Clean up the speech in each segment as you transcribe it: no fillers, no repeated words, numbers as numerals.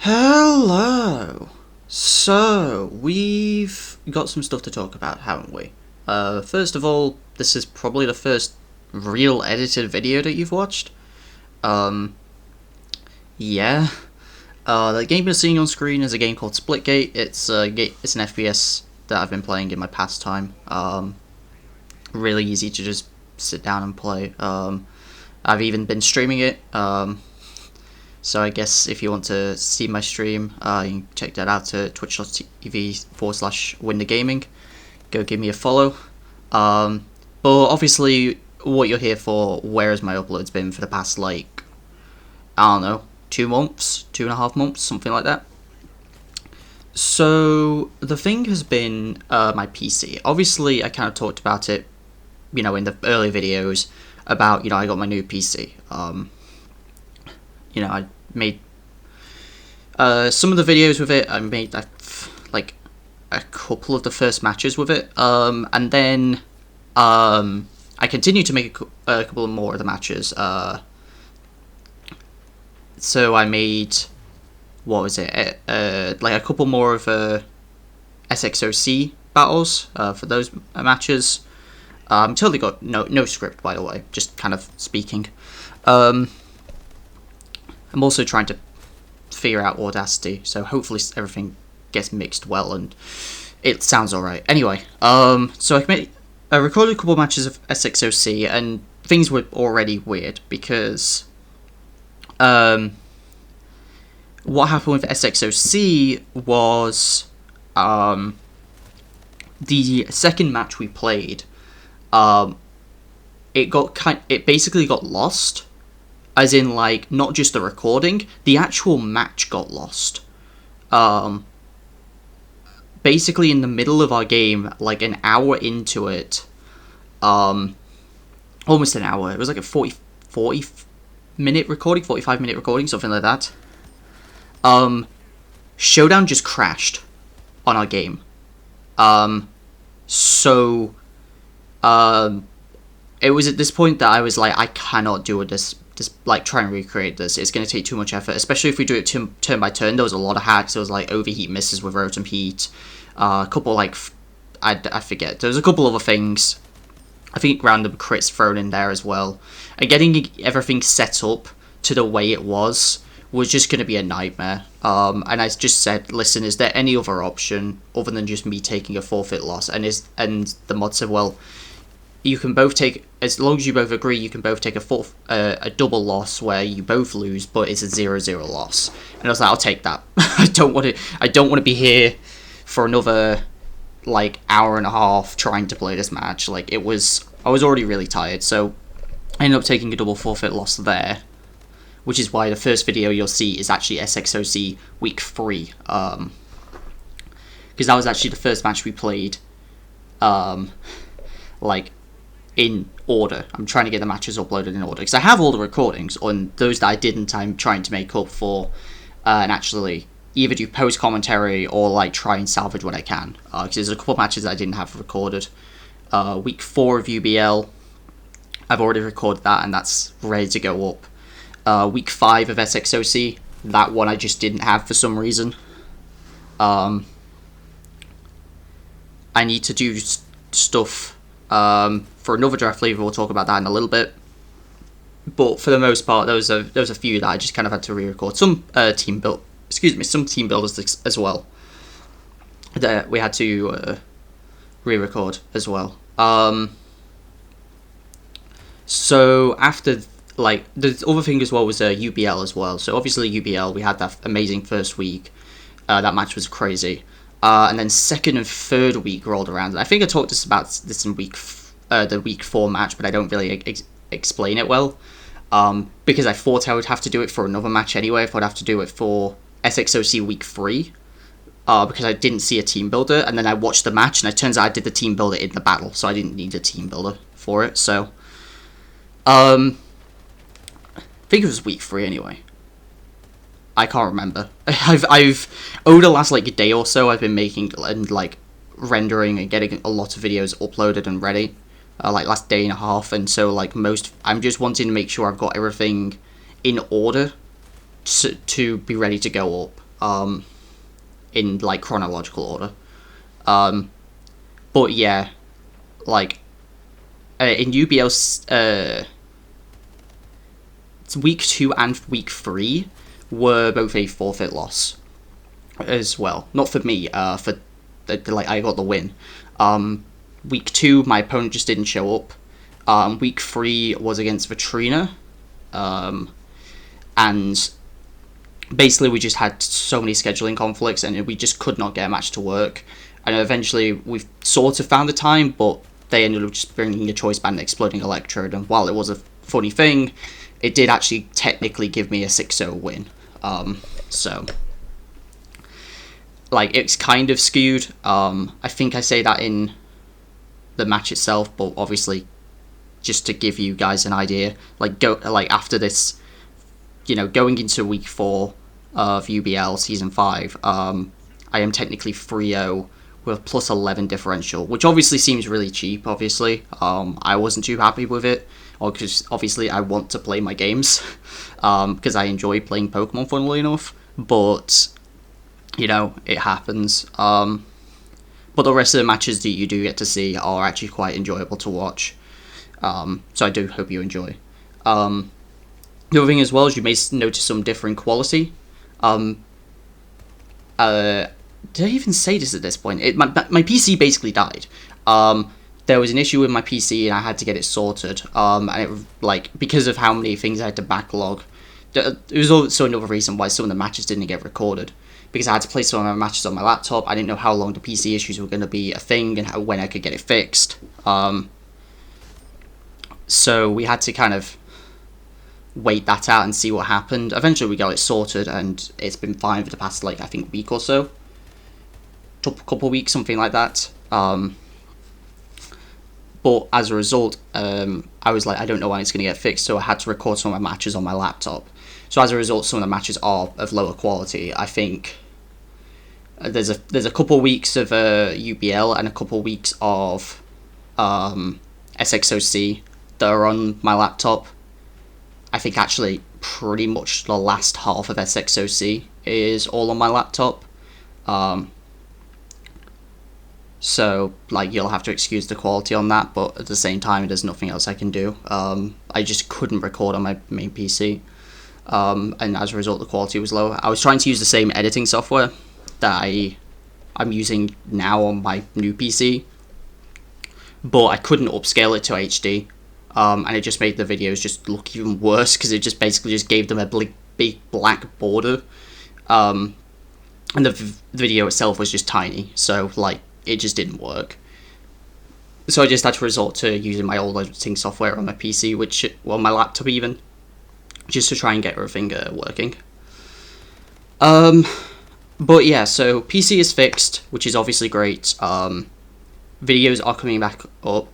Hello! So, we've got some stuff to talk about, haven't we? First of all, this is probably the first real edited video that you've watched. Um, yeah. The game you're seeing on screen is a game called Splitgate. It's an FPS that I've been playing in my pastime. Really easy to just sit down and play. I've even been streaming it. So I guess if you want to see my stream, you can check that out at twitch.tv/windergaming. Go give me a follow. But obviously, what you're here for, where has my uploads been for the past, I don't know, 2 months, 2.5 months, something like that. So the thing has been my PC. Obviously, I kind of talked about it, in the early videos about, I got my new PC. I made some of the videos with it. I made like a couple of the first matches with it, and then I continued to make a couple more of the matches. So I made, what was it? Like a couple more of SXOC battles for those matches. Totally got no script, by the way, just kind of speaking. I'm also trying to figure out Audacity, so hopefully everything gets mixed well and it sounds alright. Anyway, so I recorded a couple of matches of SXOC, and things were already weird because what happened with SXOC was the second match we played, it basically got lost. As in, not just the recording, the actual match got lost. Basically, in the middle of our game, an hour into it, almost an hour, it was like a 40-minute recording, 45-minute recording, something like that. Showdown just crashed on our game. It was at this point that I was like, I cannot do this. Just try and recreate this. It's going to take too much effort, especially if we do it turn by turn. There was a lot of hacks. There was overheat misses with rotom heat, a couple I forget. There was a couple other things. I think random crits thrown in there as well. And getting everything set up to the way it was just going to be a nightmare. And I just said, listen, is there any other option other than just me taking a forfeit loss? And the mod said, well, you can both take, as long as you both agree, you can both take a double loss where you both lose, but it's a 0-0 loss. And I was like, I'll take that. I don't want to be here for another hour and a half trying to play this match. I was already really tired, so I ended up taking a double forfeit loss there, which is why the first video you'll see is actually SXOC week 3, because that was actually the first match we played, in order. I'm trying to get the matches uploaded in order because I have all the recordings, on those that I didn't, I'm trying to make up for and actually either do post commentary or try and salvage what I can, because there's a couple of matches that I didn't have recorded. Week 4 of UBL, I've already recorded that and that's ready to go up. Week 5 of SXOC, that one I just didn't have for some reason. I need to do stuff for another draft leaver. We'll talk about that in a little bit. But for the most part, there was a few that I just kind of had to re-record. Some team builders as well that we had to re-record as well. So after the other thing as well was UBL as well. So obviously UBL, we had that amazing first week. That match was crazy. And then second and third week rolled around. And I think I talked about this in the week 4 match, but I don't really explain it well. Because I thought I would have to do it for another match anyway, if I'd have to do it for SXOC week 3. Because I didn't see a team builder, and then I watched the match, and it turns out I did the team builder in the battle, so I didn't need a team builder for it, so... I think it was week 3 anyway. I can't remember. I've over the last day or so, I've been making and rendering and getting a lot of videos uploaded and ready. Last day and a half, and so I'm just wanting to make sure I've got everything in order to be ready to go up. in like chronological order. But yeah, like in UBL, week 2 and week 3 were both a forfeit loss as well. Not for me, for like I got the win. Week 2, my opponent just didn't show up. Week 3 was against Vitrina, and basically we just had so many scheduling conflicts, and we just could not get a match to work. And eventually we sort of found the time, but they ended up just bringing a choice band exploding electrode, and while it was a funny thing, it did actually technically give me a 6-0 win. So like it's kind of skewed. I think I say that in the match itself, but obviously just to give you guys an idea, like after this, going into week 4 of UBL season 5, I am technically 3-0 with plus 11 differential, which obviously seems really cheap. Obviously, I wasn't too happy with it, because obviously I want to play my games, because I enjoy playing Pokemon, funnily enough. But it happens. But the rest of the matches that you do get to see are actually quite enjoyable to watch. So I do hope you enjoy. The other thing as well is you may notice some differing quality. Did I even say this at this point? My PC basically died. There was an issue with my PC and I had to get it sorted. And it, because of how many things I had to backlog, it was also another reason why some of the matches didn't get recorded. Because I had to play some of my matches on my laptop. I didn't know how long the PC issues were going to be a thing and when I could get it fixed. So we had to kind of wait that out and see what happened. Eventually we got it sorted and it's been fine for the past, I think, week or so. Couple weeks, something like that. But as a result, I was like, I don't know when it's going to get fixed, so I had to record some of my matches on my laptop. So as a result, some of the matches are of lower quality. I think there's a couple weeks of UBL and a couple weeks of SXOC that are on my laptop. I think actually pretty much the last half of SXOC is all on my laptop. So you'll have to excuse the quality on that, but at the same time there's nothing else I can do. I just couldn't record on my main PC. And as a result the quality was low. I was trying to use the same editing software that I'm using now on my new PC, but I couldn't upscale it to HD, and it just made the videos just look even worse, because it just basically just gave them a big black border, and the video itself was just tiny, so it just didn't work. So I just had to resort to using my old editing software on my PC, on my laptop even, just to try and get everything working. But yeah, so PC is fixed, which is obviously great. Videos are coming back up.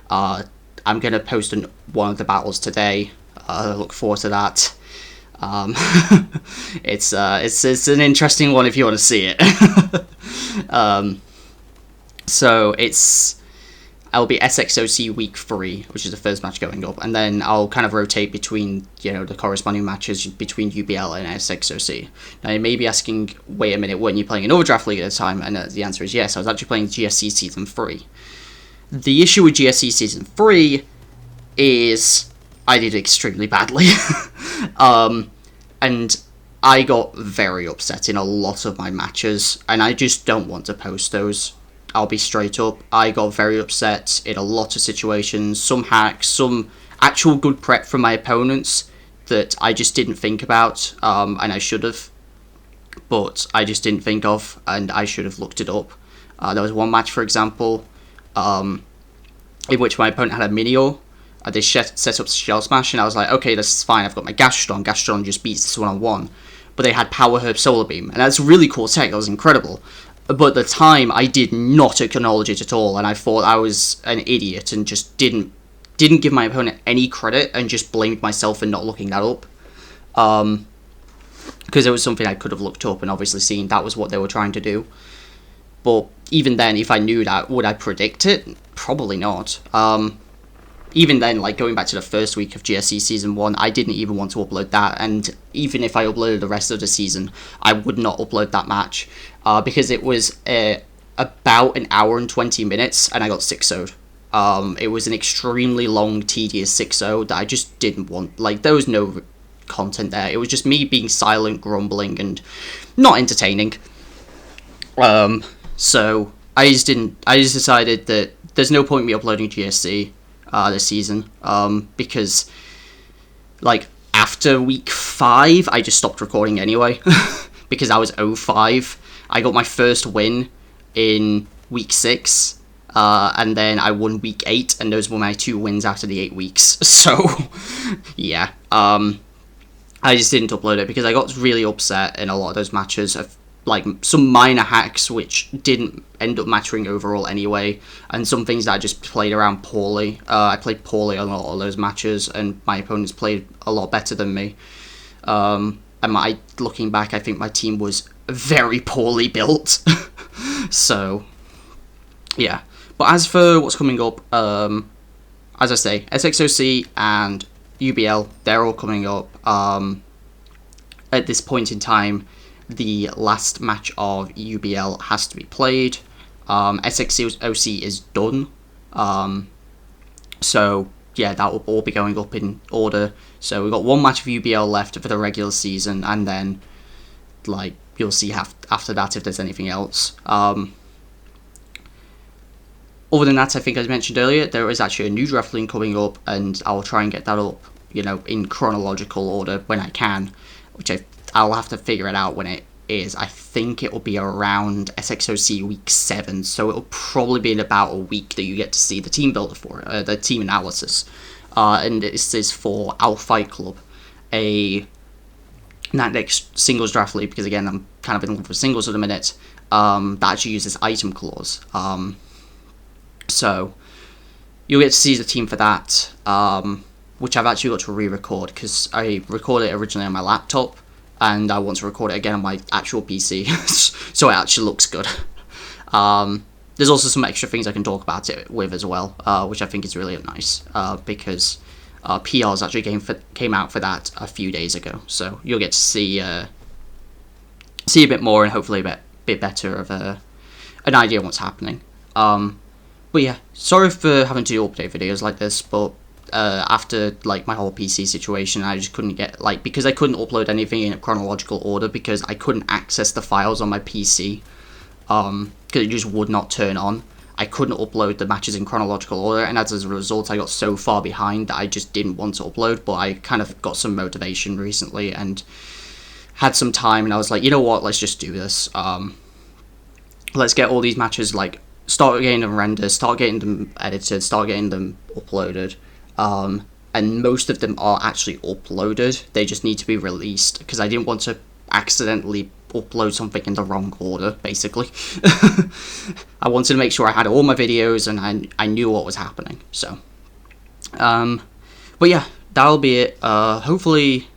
I'm going to post one of the battles today. I look forward to that. It's an interesting one if you want to see it. So I'll be SXOC week 3, which is the first match going up, and then I'll kind of rotate between, the corresponding matches between UBL and SXOC. Now you may be asking, wait a minute, weren't you playing an Overdraft League at the time? And the answer is yes, I was actually playing GSC Season 3. The issue with GSC Season 3 is I did extremely badly. And I got very upset in a lot of my matches, and I just don't want to post those. I'll be straight up. I got very upset in a lot of situations, some hacks, some actual good prep from my opponents that I just didn't think about, and I should have, but I just didn't think of, and I should have looked it up. There was one match, for example, in which my opponent had a Minior. They set up Shell Smash, and I was like, okay, this is fine, I've got my Gastrodon. Gastrodon just beats this one-on-one. But they had Power Herb Solar Beam, and that's a really cool tech, that was incredible. But at the time, I did not acknowledge it at all, and I thought I was an idiot and just didn't give my opponent any credit and just blamed myself for not looking that up. Because it was something I could have looked up and obviously seen that was what they were trying to do. But even then, if I knew that, would I predict it? Probably not. even then, like, going back to the first week of GSC Season 1, I didn't even want to upload that, and even if I uploaded the rest of the season, I would not upload that match, because it was about an hour and 20 minutes, and I got 6-0'd. It was an extremely long, tedious 6-0 that I just didn't want. Like, there was no content there. It was just me being silent, grumbling, and not entertaining. So I just decided that there's no point in me uploading GSC this season, because, like, after week 5, I just stopped recording anyway, because I was 0-5. I got my first win in week 6, and then I won week 8, and those were my 2 wins after the 8 weeks. So, yeah, I just didn't upload it because I got really upset in a lot of those matches of, like, some minor hacks which didn't end up mattering overall anyway, and some things that I just played around poorly. I played poorly on a lot of those matches, and my opponents played a lot better than me. And looking back, I think my team was very poorly built. So, yeah. But as for what's coming up, as I say, SXOC and UBL, they're all coming up. At this point in time, the last match of UBL has to be played. SXOC is done. So, yeah, that will all be going up in order. So we've got one match of UBL left for the regular season, and then, like, you'll see after that if there's anything else. Other than that, I think as mentioned earlier, there is actually a new draft link coming up, and I'll try and get that up, you know, in chronological order when I can, which I'll have to figure it out when it is. I think it will be around SXOC week 7, so it'll probably be in about a week that you get to see the team builder for it, the team analysis. And this is for Our Fight Club, that next singles draft league, because again, I'm kind of in love with singles at the minute, that actually uses item clause. So you'll get to see the team for that, which I've actually got to re-record, because I recorded it originally on my laptop, and I want to record it again on my actual PC, so it actually looks good. There's also some extra things I can talk about it with as well, which I think is really nice, because PRs actually came out for that a few days ago, so you'll get to see a bit more, and hopefully a bit better of an idea of what's happening. But yeah, sorry for having to do update videos like this, but after, like, my whole PC situation, I just couldn't get, like, because I couldn't upload anything in a chronological order because I couldn't access the files on my PC, because it just would not turn on. I couldn't upload the matches in chronological order, and as a result, I got so far behind that I just didn't want to upload, but I kind of got some motivation recently and had some time, and I was like, you know what, let's just do this. Let's get all these matches, like, start getting them rendered, start getting them edited, start getting them uploaded. And most of them are actually uploaded. They just need to be released, because I didn't want to accidentally upload something in the wrong order, basically. I wanted to make sure I had all my videos and I knew what was happening. So, but yeah, that'll be it. Hopefully,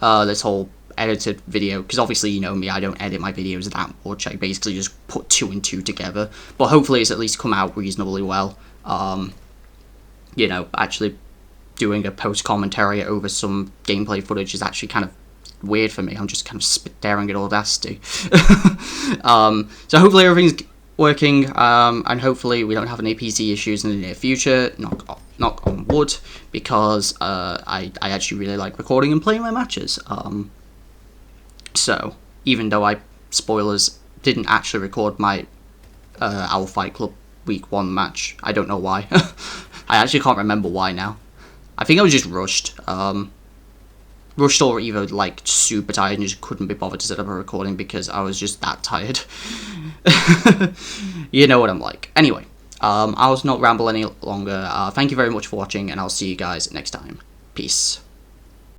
this whole edited video, because obviously, you know me, I don't edit my videos that much. I basically just put 2 and 2 together. But hopefully it's at least come out reasonably well. You know, actually doing a post-commentary over some gameplay footage is actually kind of weird for me. I'm just kind of staring at Audacity. So hopefully everything's working, and hopefully we don't have any PC issues in the near future. Knock on wood, because I actually really like recording and playing my matches. So even though spoilers, didn't actually record my Our Fight Club week 1 match, I don't know why. I actually can't remember why now. I think I was just rushed. Rushed or either, like, super tired and just couldn't be bothered to set up a recording because I was just that tired. You know what I'm like. Anyway, I'll not ramble any longer. Thank you very much for watching, and I'll see you guys next time. Peace.